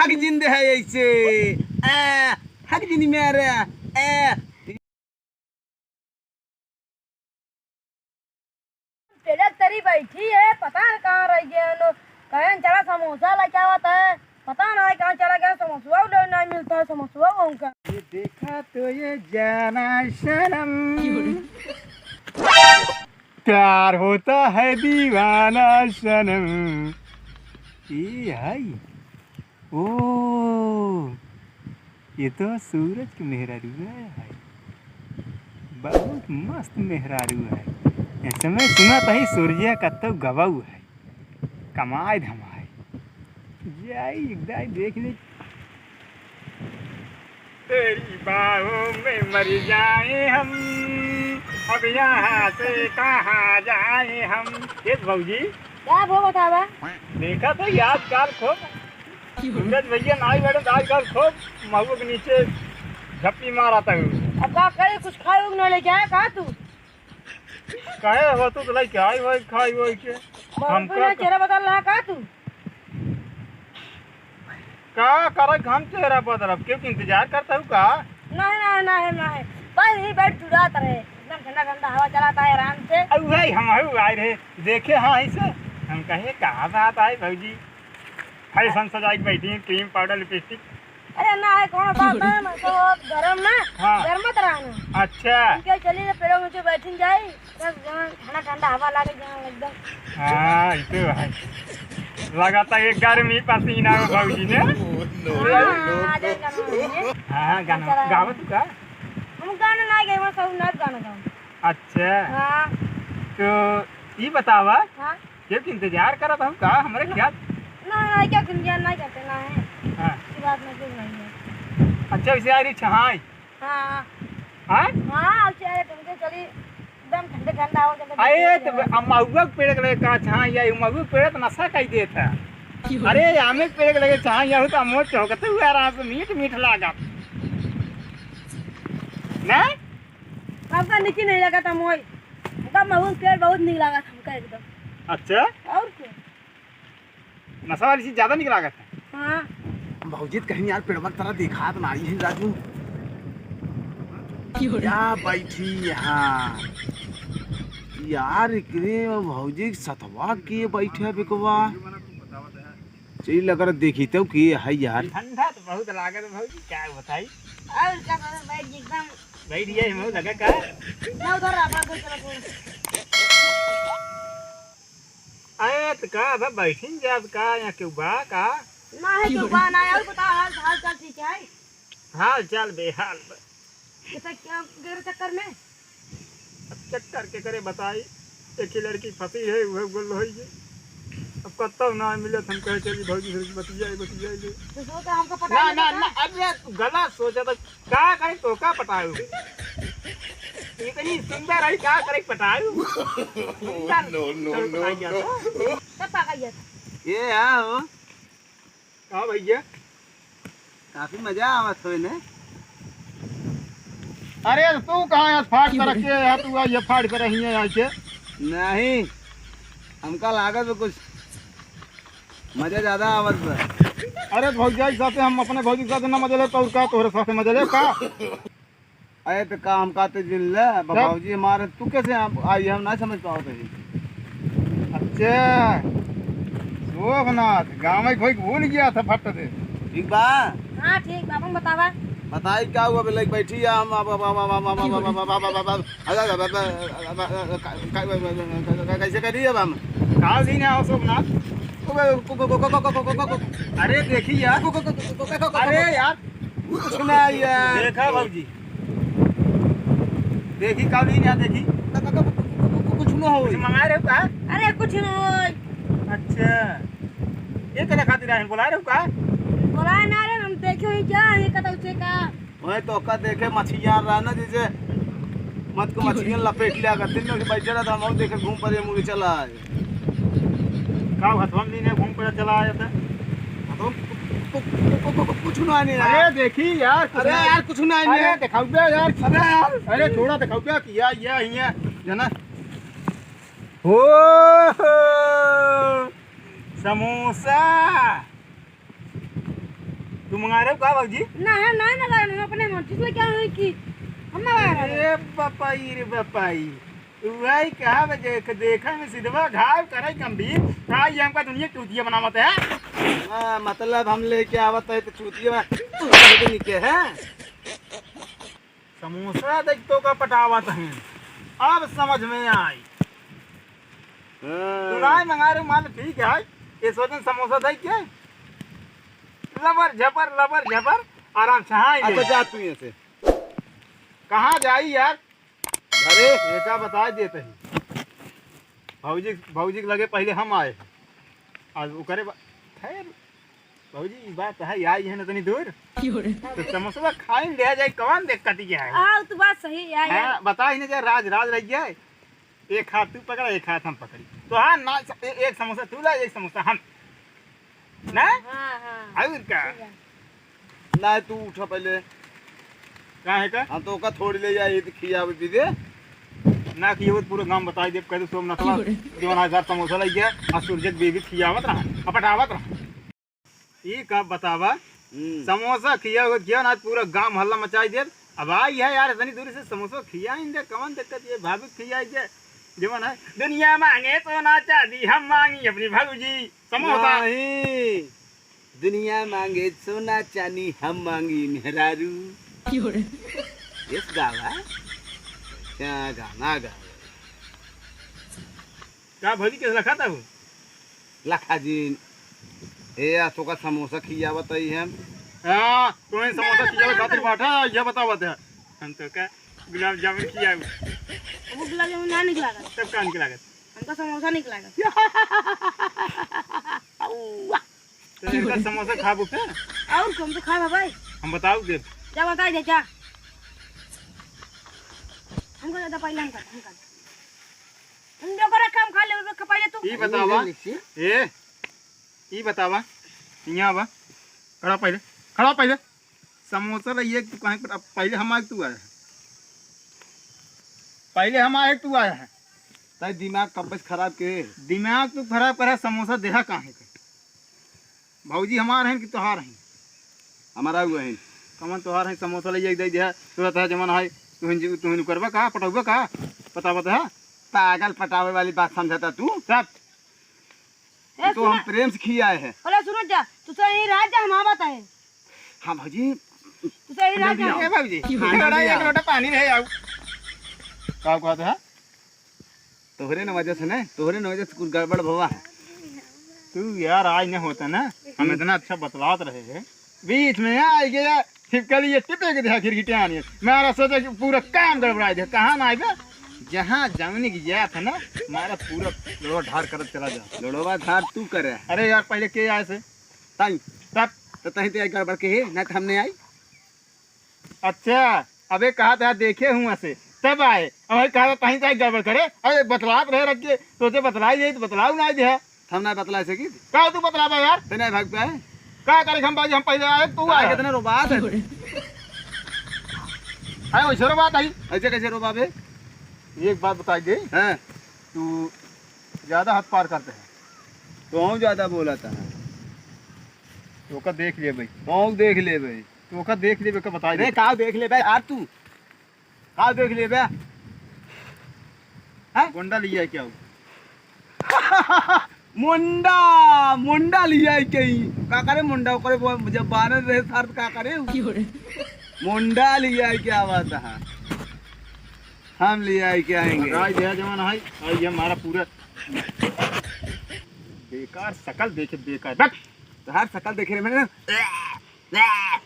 हक जिंदे है ऐसे हक जिंदी मेरे तरी बैठी है, पता नहीं कहाँ रह गया। कहीं चला समोसा लेके आवत है, पता नहीं कहाँ चला गया। समोसा नहीं मिलता है, समोसा उनका ये देखा तो ये जाना सनम प्यार होता है दीवाना सनम। ये है ओ ये तो सूरज की मेहरारू है, बहुत मस्त मेहरारू है। ऐसे में सुना था ही सूर्य का तो गवाऊ है, कमाए धमाए जाई एकदाई देख ले। तेरी बाहों में मर जाए हम, अब यहाँ से कहाँ जाए हम। ये भाऊजी क्या वो बतावा? देखा तो याद काल खूब सूरज भैया नाई मैडम आजकल खूब महुआ के नीचे झप्पी मारा था। अब का करे, कुछ खाए उग न लेके आया कहा तू? कहे हो तो लाई क्या वही खाई वही के हमको चेहरा बदल रहा कहा तू? का कर हम चेहरा बदल क्यों इंतजार करता हूँ का? नहीं नहीं नहीं नहीं, बस यही बैठ चुराता रहे, एकदम ठंडा ठंडा हवा चलाता है आराम से। अब भाई हम आए रहे देखे हाँ ऐसे हम कहे कहाँ बात आए भाजी फैशन सजाई बैठी क्रीम पाउडर लिपस्टिक। अरे ना है कौन बात है, मैं तो गरम ना हाँ। गर्मत रहना। अच्छा क्या चलिए ना पेड़ों नीचे बैठी जाए, बस ठंडा ठंडा हवा लगे जाए एकदम। हाँ इसे भाई लगाता एक गर्मी पसीना हो भाजी ने। हाँ गाना गावत का हम गाना ना गए, मैं सब नाच गाना गाऊं। अच्छा हाँ तो ये बतावा हाँ क्यों इंतजार करत हम का हमारे क्या? ना क्या इंतजार नहीं करते ना है। हाँ बात में क्यों नहीं है। अच्छा वैसे आ रही छहाई हाँ हाँ हाँ चले तुमके चली एकदम ठंडे ठंडा हो जाता। अरे तो महुआ के पेड़ के लगे का छहाई या महुआ के पेड़ तो नशा कई देता। अरे आमे के पेड़ के लगे छहाई या तो मोच चौकते हुए आराम से मीठ मीठ लागा ना। हमका नीचे नहीं लगा था मोई, हमका महुआ पेड़ बहुत नहीं लगा था हमका एकदम। अच्छा और क्या नशा वाली चीज ज्यादा निकला था। हाँ भाजी कहीं यार पेड़वा की तरह देखा तो नारी है राजू क्या बैठी यहाँ यार इतने भौजी सतवा किए बैठे है बिकवा चल अगर देखी तो कि है यार ठंडा तो बहुत लागत भौजी क्या बताई। और क्या कर बैठ एकदम बैठ गया हम लगा का ना उधर अपना कोई चलो अरे तो का अब बैठिन जाब का यहाँ क्यों बा का ना है क्यों बाना है। और बता हाल हाल चाल ठीक है? हाल चाल बेहाल कितना क्या गैर चक्कर में? अब चक्कर के करे बताई एक ही लड़की फंसी है वह बोल रही है अब कत्ता ना मिले हम कहे चली भौजी से बतियाई तो सोचा हमको पता ना ना ना अब गलत सोचा तो का करे तो का पटाऊ इतनी सुंदर है क्या करे पटाऊ नो नो नो कब पका गया था ये आओ हाँ भैया काफी मजा आवत हो ने। अरे तू कहाँ यहाँ फाड़ कर रखे है तू ये फाड़ कर रही है यहाँ से? नहीं हमका लागत है कुछ मजा ज्यादा आवत बा। अरे भौजा के साथ हम अपने भौजी के साथ ना मजा ले तो का तोहरे साथ मजा ले का? अरे तो का हम कहते जिल भौजी हमारे तू कैसे आई हम ना समझ पाओ थे। अच्छा शोभनाथ गाँव में कोई भूल गया था फट से ठीक बा। हाँ ठीक बाबा बतावा बताई क्या हुआ लाइक बैठी है हम कैसे करिए अब हम काल दिन है शोभनाथ। अरे देखी यार अरे यार कुछ ना यार देखा भाजी देखी काल दिन यार देखी कुछ ना हो मंगा रहे हो का? अरे कुछ नहीं। अच्छा ये क्या खातिर आए बोला रहे हो का? बोला ना रे हम देखे ही क्या ये कदम उसे का वही तो का देखे मछलियां रहना जैसे मत को मछलियां लपेट लिया करते हैं बैठे रहा था हम देखे घूम पर ये मूवी चला है का हथवन दिन है घूम पर चला आया था तो कुछ ना नहीं। अरे देखी यार अरे यार कुछ ना नहीं दिखाओ यार अरे यार अरे थोड़ा दिखाओ किया ये जना हो समोसा तू मंगा रहे हो का बाबूजी? ना है ना ना हम अपने मर्जी से क्या है कि हम ना अरे बपाई रे बपाई वही कहा बजे देखा में सिद्धवा घाव करे गंभीर का ये हमका दुनिया चूतिया बनावत है। मतलब हम लेके आवत है तो चूतिया में निके है। समोसा देख तो का पटावत है अब समझ में आई। तुराई मंगा रहे माल ठीक है ये सोचन समोसा दे क्या लबर झपर आराम से। हाँ अच्छा जा तू यहाँ से कहाँ जाई यार अरे ये का बता देते ही भौजी के लगे पहले हम आए आज वो करे खैर भौजी ये बात है आई है ना तनी दूर तो समोसा खाई ले जाए कौन देख कटी गया है। हां तो बात सही है यार बता ही नहीं राज रह गया है। एक हाथ तू पकड़ा एक हाथ हम पकड़ी तो हाँ ना एक समोसा तू ला एक समोसा हम ना। हां और का ना तू उठा पहले का है का हम तो का थोड़ी ले जाए खियावे दीदे ना कि वो पूरा गांव बताई दे कह दो सोमनाथ जीवन हजार समोसा लग गया और सूरज बेबी खियावत रहा पटावत रहा ये का बतावा समोसा खिया ना पूरा गांव हल्ला मचाई दे। अब आई है यार इतनी दूरी से समोसा खियाई दे कौन दिक्कत ये भाभी खियाई दे जीवन है दुनिया मांगे तो ना चाहती हम मांगी अपनी भौजी समोसा ही दुनिया मांगे सोना चांदी हम मांगी मेहरारू इस गावा क्या गाना गा क्या भौजी कैसे लखा था वो लखा जी ए आसो का समोसा खिया बताई है। हाँ तुम्हें समोसा खिया खातिर बैठा ये बतावत है हम तो का गुलाब जामुन खिया वो गुलाब जामुन ना निकला तब का निकला हमका समोसा निकला तो इनका समोसा खाबू के और कौन तो खा भाई हम बताओ दे जा बता दे जा हमको ज्यादा पहले हम जो कर काम खा ले उसको पहले तू ई बतावा ए ई बतावा यहां बा खड़ा पहले समोसा ले एक तू कहां पर पहले हम आए तू आया पहले हम आए तू आया है ताई दिमाग कब खराब के दिमाग तू खराब करा समोसा देहा कहां है भौजी हमार हैं कि तोहार हैं हमारा हुआ है कमन तोहार है समोसा ले एक दे दिया तुरंत है जमान है तुहन करबा का पटाउबा का पता बता पागल पटावे वाली बात समझाता तू सब तो हम प्रेम से खियाए हैं। अरे सुनो जा तू तो यही रह जा हम आवत है। हां भौजी तू तो यही रह जा ए भौजी थोड़ा एक लोटा पानी रहे आओ का कहत है तोहरे न वजह से ना तोहरे न वजह से कुछ गड़बड़ भवा तू यार आज न होता ना हम इतना अच्छा बतलात रहे हैं बीच में आ गया छिपकली ये टिपे के देखा खिड़की आनी मेरा सोचा कि पूरा काम गड़बड़ा दे कहां ना आएगा जहाँ जाने की गया था ना हमारा पूरा लोड़ा ढार कर चला जा लोड़वा ढार तू करे। अरे यार पहले के आए से ताई तब तो तही ते गड़बड़ के है ना हमने आई। अच्छा अबे कहा था देखे हुआ से तब आए अब कहा तही ते गड़बड़ करे अरे बतलात रहे रख के सोचे बतलाई दे तो बतलाऊ ना दे हम ना बतला सकी का तू बतलावा यार तने भाग पे का करे हम बाजी हम पहले आए तू आए कितने रोबात है आए वैसे रोबात आई ऐसे कैसे रोबाबे एक बात बताई दे हैं तू ज्यादा हाथ पार करते हैं तो हम ज्यादा बोला था तो का देख ले भाई हम देख ले भाई तो का देख ले का बता दे का देख ले भाई यार तू का देख ले बे हैं गुंडा लिया क्या मुंडा मुंडा लिया कहीं का करे मुंडा करे जब बानर रहे सर का करे मुंडा लिया क्या बात है हम ले आए क्या आएंगे राज दया जमाना है और ये हमारा पूरा बेकार शकल देखे बेकार भग तो हर शकल देखे मैंने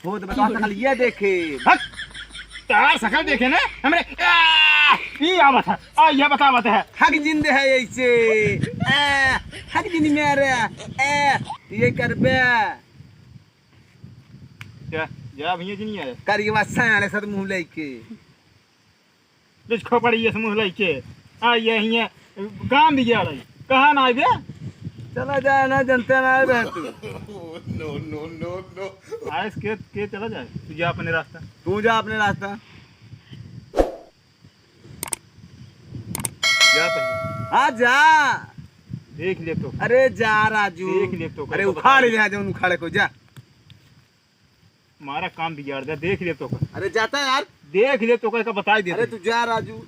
वो तो बता शकल ये देखे भग तार शकल देखे ना हमरे ये आवत है आ ये बतावत है हक जिंदे है ऐसे हक जिंदे मेरे ये करबे क्या जा भैया जी नहीं आए करिए वसा वाले सब मुंह लेके जिसको पड़ी ये समूह लेके आ ये हिया काम भी गया रही कहां ना आवे चला जाए ना जनते ना आवे तू नो नो नो नो आइस के चला जाए तू जा अपने रास्ता जा पहले आ जा देख ले तो अरे जा राजू देख ले तो अरे उखाड़ ले जा उखाड़े को जा हमारा काम बिगाड़ दे, देख ले तो अरे जाता है यार, देख ले तो का बता दे। अरे तू जा राजू।